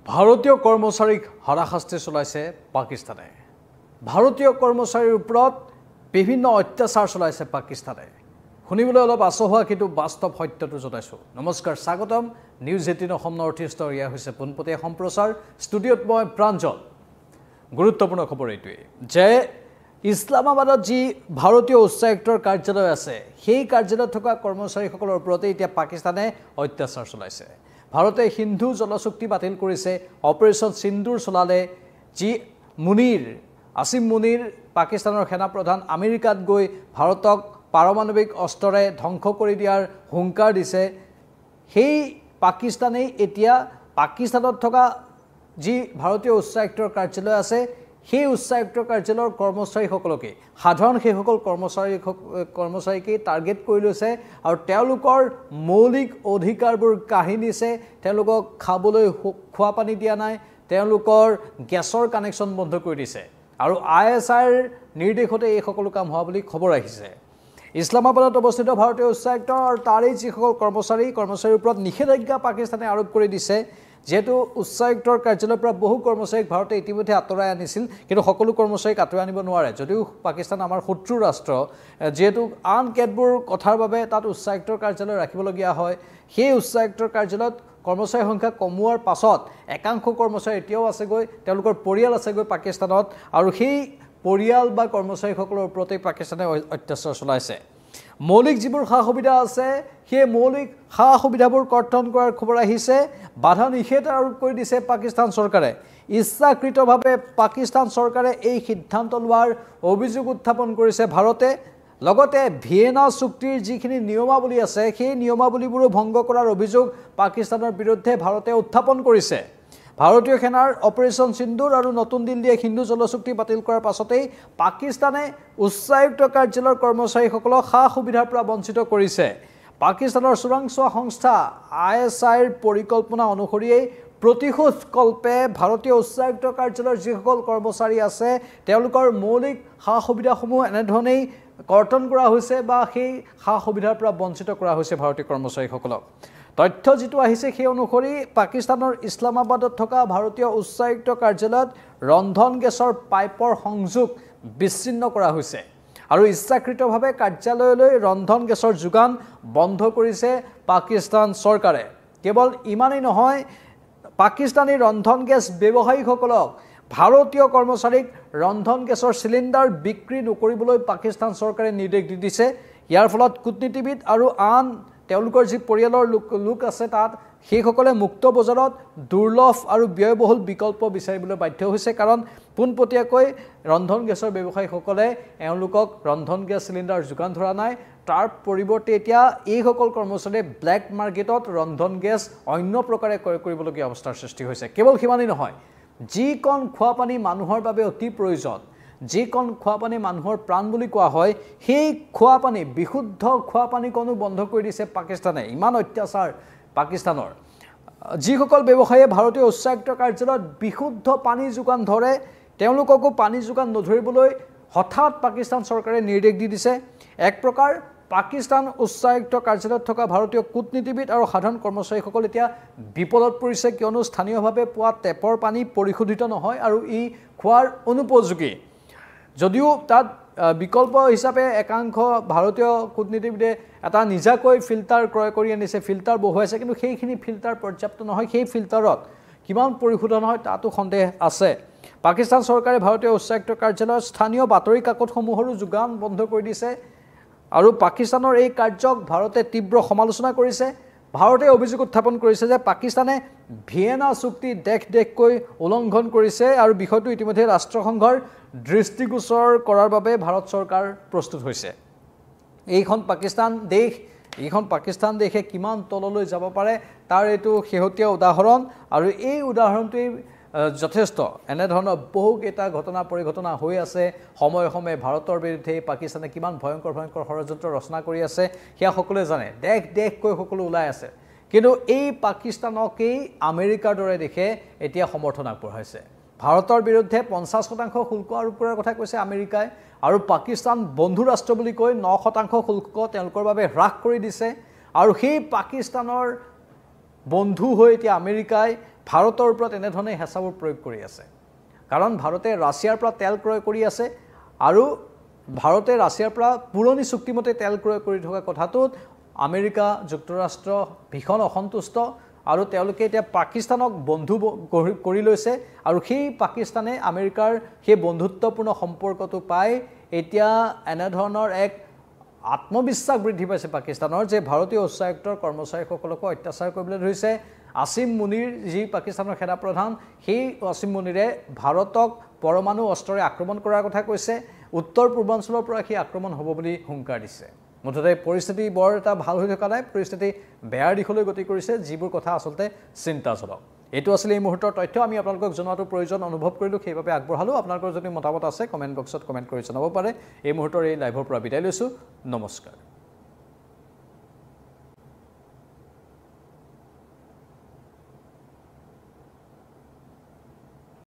ভাৰতীয় কৰ্মচাৰীক হাৰাশাস্তি চলাইছে পাকিস্তানে। ভাৰতীয় কৰ্মচাৰীৰ ওপৰত বিভিন্ন অত্যাচাৰ চলাইছে পাকিস্তানে। শুনিবলৈ অলপ আচহুৱা কিন্তু বাস্তৱ সত্যটো জনাইছোঁ। নমস্কাৰ, স্বাগতম। নিউজ 18 অসম নৰ্থ ইষ্টৰ এয়া হৈছে পোনপটীয়া সম্প্ৰচাৰ। ষ্টুডিঅ'ত মই প্ৰাঞ্জল। গুৰুত্বপূৰ্ণ খবৰ এইটোৱেই যে ইছলামাবাদত যি ভাৰতীয় উচ্চায়ুক্তৰ কাৰ্যালয় আছে, সেই কাৰ্যালয়ত থকা কৰ্মচাৰীসকলৰ ওপৰতে এতিয়া পাকিস্তানে অত্যাচাৰ চলাইছে। ভাৰতে সিন্ধু জলচুক্তি বাতিল কৰিছে, অপাৰেশ্যন সিন্দুৰ চলালে। যি আসিম মুনিৰ পাকিস্তানৰ সেনাপ্ৰধান আমেৰিকাত গৈ ভাৰতক পাৰমাণৱিক অস্ত্ৰৰে ধ্বংস কৰি দিয়াৰ হুংকাৰ দিছে। সেই পাকিস্তানেই এতিয়া পাকিস্তানত থকা যি ভাৰতীয় উচ্চায়ুক্তৰ কাৰ্যালয় আছে, সেই উচ্চায়ুক্তৰ কাৰ্যালয়ৰ কৰ্মচাৰীসকলকে, সাধাৰণ সেইসকল কৰ্মচাৰীকেই টাৰ্গেট কৰি লৈছে আৰু তেওঁলোকৰ মৌলিক অধিকাৰবোৰ কাঢ়ি নিছে। তেওঁলোকক খাবলৈ খোৱা পানী দিয়া নাই, তেওঁলোকৰ গেছৰ কানেকশ্যন বন্ধ কৰি দিছে আৰু ISIৰ নিৰ্দেশতে এই সকলো কাম হোৱা বুলি খবৰ আহিছে। ইছলামাবাদত অৱস্থিত ভাৰতীয় উচ্চায়ুক্ত আৰু তাৰেই যিসকল কৰ্মচাৰীৰ ওপৰত নিষেধাজ্ঞা পাকিস্তানে আৰোপ কৰি দিছে। যেহেতু উচ্চায়ুক্তৰ কাৰ্যালয়ৰ পৰা বহু কৰ্মচাৰীক ভাৰতে ইতিমধ্যে আঁতৰাই আনিছিল, কিন্তু সকলো কৰ্মচাৰীক আঁতৰাই আনিব নোৱাৰে। যদিও পাকিস্তান আমাৰ শত্ৰু ৰাষ্ট্ৰ, যিহেতু আন কেতবোৰ কথাৰ বাবে তাত উচ্চায়ুক্তৰ কাৰ্যালয় ৰাখিবলগীয়া হয়। সেই উচ্চায়ুক্তৰ কাৰ্যালয়ত কৰ্মচাৰীৰ সংখ্যা কমোৱাৰ পাছত একাংশ কৰ্মচাৰী এতিয়াও আছেগৈ, তেওঁলোকৰ পৰিয়াল আছেগৈ পাকিস্তানত, আৰু সেই পৰিয়াল বা কৰ্মচাৰীসকলৰ ওপৰতেই পাকিস্তানে অত্যাচাৰ চলাইছে। মৌলিক যিবোৰ সা সুবিধা আছে, সেই মৌলিক সা সুবিধাবোৰ কৰ্তন কৰাৰ খবৰ আহিছে। বাধা নিষেধ আৰোপ কৰি দিছে পাকিস্তান চৰকাৰে। ইচ্ছাকৃতভাৱে পাকিস্তান চৰকাৰে এই সিদ্ধান্ত লোৱাৰ অভিযোগ উত্থাপন কৰিছে ভাৰতে। লগতে ভিয়েনা চুক্তিৰ যিখিনি নিয়মাৱলী আছে, সেই নিয়মাৱলীবোৰো ভংগ কৰাৰ অভিযোগ পাকিস্তানৰ বিৰুদ্ধে ভাৰতে উত্থাপন কৰিছে। ভাৰতীয় সেনাৰ অপাৰেশ্যন সিন্দুৰ আৰু নতুন দিল্লীয়ে সিন্ধু জলচুক্তি বাতিল কৰাৰ পাছতেই পাকিস্তানে উচ্চায়ুক্ত কাৰ্যালয়ৰ কৰ্মচাৰীসকলক সা সুবিধাৰ পৰা বঞ্চিত কৰিছে। পাকিস্তানৰ চোৰাংচোৱা সংস্থা ISIৰ পৰিকল্পনা অনুসৰিয়েই প্ৰতিশোধকল্পে ভাৰতীয় উচ্চায়ুক্ত কাৰ্যালয়ৰ যিসকল কৰ্মচাৰী আছে, তেওঁলোকৰ মৌলিক সা সুবিধাসমূহ এনেধৰণেই কৰ্তন কৰা হৈছে বা সেই সা সুবিধাৰ পৰা বঞ্চিত কৰা হৈছে ভাৰতীয় কৰ্মচাৰীসকলক। তথ্য যিটো আহিছে সেই অনুসৰি পাকিস্তানৰ ইছলামাবাদত থকা ভাৰতীয় উচ্চায়ুক্ত কাৰ্যালয়ত ৰন্ধন গেছৰ পাইপৰ সংযোগ বিচ্ছিন্ন কৰা হৈছে আৰু ইচ্ছাকৃতভাৱে কাৰ্যালয়লৈ ৰন্ধন গেছৰ যোগান বন্ধ কৰিছে পাকিস্তান চৰকাৰে। কেৱল ইমানেই নহয়, পাকিস্তানী ৰন্ধন গেছ ব্যৱসায়ীসকলক ভাৰতীয় কৰ্মচাৰীক ৰন্ধন গেছৰ চিলিণ্ডাৰ বিক্ৰী নকৰিবলৈ পাকিস্তান চৰকাৰে নিৰ্দেশ দি দিছে। ইয়াৰ ফলত কূটনীতিবিদ আৰু আন তেওঁলোকৰ যি পৰিয়ালৰ লোক আছে তাত, সেইসকলে মুক্ত বজাৰত দুৰ্লভ আৰু ব্যয়বহুল বিকল্প বিচাৰিবলৈ বাধ্য হৈছে। কাৰণ পোনপটীয়াকৈ ৰন্ধন গেছৰ ব্যৱসায়ীসকলে এওঁলোকক ৰন্ধন গেছ চিলিণ্ডাৰ যোগান ধৰা নাই। তাৰ পৰিৱৰ্তে এতিয়া এইসকল কৰ্মচাৰীয়ে ব্লেক মাৰ্কেটত ৰন্ধন গেছ অন্য প্ৰকাৰে ক্ৰয় কৰিবলগীয়া অৱস্থাৰ সৃষ্টি হৈছে। কেৱল সিমানেই নহয়, যিকণ খোৱাপানী মানুহৰ বাবে অতি প্ৰয়োজন, যিকণ খোৱাপানী মানুহৰ প্ৰাণ বুলি কোৱা হয়, সেই খোৱাপানী, বিশুদ্ধ খোৱাপানীকণো বন্ধ কৰি দিছে পাকিস্তানে। ইমান অত্যাচাৰ পাকিস্তানৰ। যিসকল ব্যৱসায়ীয়ে ভাৰতীয় উচ্চায়ুক্ত কাৰ্যালয়ত বিশুদ্ধ পানী যোগান ধৰে, তেওঁলোককো পানী যোগান নধৰিবলৈ হঠাৎ পাকিস্তান চৰকাৰে নিৰ্দেশ দি দিছে। এক প্ৰকাৰ পাকিস্তান উচ্চায়ুক্ত কাৰ্যালয়ত থকা ভাৰতীয় কূটনীতিবিদ আৰু সাধাৰণ কৰ্মচাৰীসকল এতিয়া বিপদত পৰিছে, কিয়নো স্থানীয়ভাৱে পোৱা টেপৰ পানী পৰিশোধিত নহয় আৰু ই খোৱাৰ অনুপযোগী। যদিও তাত বিকল্প হিচাপে একাংশ ভাৰতীয় কূটনীতিবিদে এটা নিজাকৈ ফিল্টাৰ ক্ৰয় কৰি আনিছে, ফিল্টাৰ বহুৱাইছে, কিন্তু সেইখিনি ফিল্টাৰ পৰ্যাপ্ত নহয়। সেই ফিল্টাৰত কিমান পৰিশোধন হয় তাতো সন্দেহ আছে। পাকিস্তান চৰকাৰে ভাৰতীয় উচ্চায়ুক্ত কাৰ্যালয়ৰ স্থানীয় বাতৰি কাকতসমূহৰো যোগান বন্ধ কৰি দিছে আৰু পাকিস্তানৰ এই কাৰ্যক ভাৰতে তীব্ৰ সমালোচনা কৰিছে। ভাৰতে অভিযোগ উত্থাপন কৰিছে যে পাকিস্তানে ভিয়েনা চুক্তি দেশকৈ উলংঘন কৰিছে আৰু বিষয়টো ইতিমধ্যে ৰাষ্ট্ৰসংঘৰ দৃষ্টিগোচৰ কৰাৰ বাবে ভাৰত চৰকাৰ প্ৰস্তুত হৈছে। এইখন পাকিস্তান দেশে কিমান তললৈ যাব পাৰে তাৰ এইটো শেহতীয়া উদাহৰণ, আৰু এই উদাহৰণটোৱেই যথেষ্ট। এনেধৰণৰ বহুকেইটা পৰিঘটনা হৈ আছে সময়ে সময়ে। ভাৰতৰ বিৰুদ্ধে পাকিস্তানে কিমান ভয়ংকৰ ষড়যন্ত্ৰ ৰচনা কৰি আছে সেয়া সকলোৱে জানে। দেশকৈ সকলো ওলাই আছে, কিন্তু এই পাকিস্তানকেই আমেৰিকাৰ দৰে দেশে এতিয়া সমৰ্থন আগবঢ়াইছে। ভাৰতৰ বিৰুদ্ধে 50% শুল্ক আৰোপ কৰাৰ কথা কৈছে আমেৰিকাই, আৰু পাকিস্তান বন্ধু ৰাষ্ট্ৰ বুলি কৈ 9% শুল্ক তেওঁলোকৰ বাবে হ্ৰাস কৰি দিছে। আৰু সেই পাকিস্তানৰ বন্ধু হৈ এতিয়া আমেৰিকাই ভাৰতৰ ওপৰত এনেধৰণে হেঁচাবোৰ প্ৰয়োগ কৰি আছে কাৰণ ভাৰতে ৰাছিয়াৰ পৰা তেল ক্ৰয় কৰি আছে আৰু ভাৰতে ৰাছিয়াৰ পৰা পুৰণি চুক্তিমতে তেল ক্ৰয় কৰি থকা কথাটোত আমেৰিকা যুক্তৰাষ্ট্ৰ ভীষণ অসন্তুষ্ট আৰু তেওঁলোকে এতিয়া পাকিস্তানক বন্ধু কৰি লৈছে আৰু সেই পাকিস্তানে আমেৰিকাৰ সেই বন্ধুত্বপূৰ্ণ সম্পৰ্কটো পাই এতিয়া এনেধৰণৰ এক আত্মবিশ্বাস বৃদ্ধি পাইছে পাকিস্তানৰ যে ভাৰতীয় উচ্চায়ুক্তৰ কৰ্মচাৰীসকলক অত্যাচাৰ কৰিবলৈ ধৰিছে আসিম মুনিৰ যি পাকিস্তানৰ সেনা প্ৰধান সেই আসিম মুনিৰে ভাৰতক পৰমাণু অস্ত্ৰৰে আক্ৰমণ কৰাৰ কথা কৈছে উত্তৰ পূৰ্বাঞ্চলৰ পৰা সেই আক্ৰমণ হ'ব বুলি হুংকাৰ দিছে মুঠতে পৰিস্থিতি বৰ এটা ভাল হৈ থকা নাই পৰিস্থিতি বেয়াৰ দিশলৈ গতি কৰিছে যিবোৰ কথা আচলতে চিন্তাজনক এইটো আছিল এই মুহূৰ্তৰ তথ্য আমি আপোনালোকক জনোৱাটো প্ৰয়োজন অনুভৱ কৰিলোঁ সেইবাবে আগবঢ়ালোঁ আপোনালোকৰ যদি মতামত আছে কমেণ্ট বক্সত কমেণ্ট কৰি জনাব পাৰে এই মুহূৰ্তৰ এই লাইভৰ পৰা বিদায় লৈছোঁ নমস্কাৰ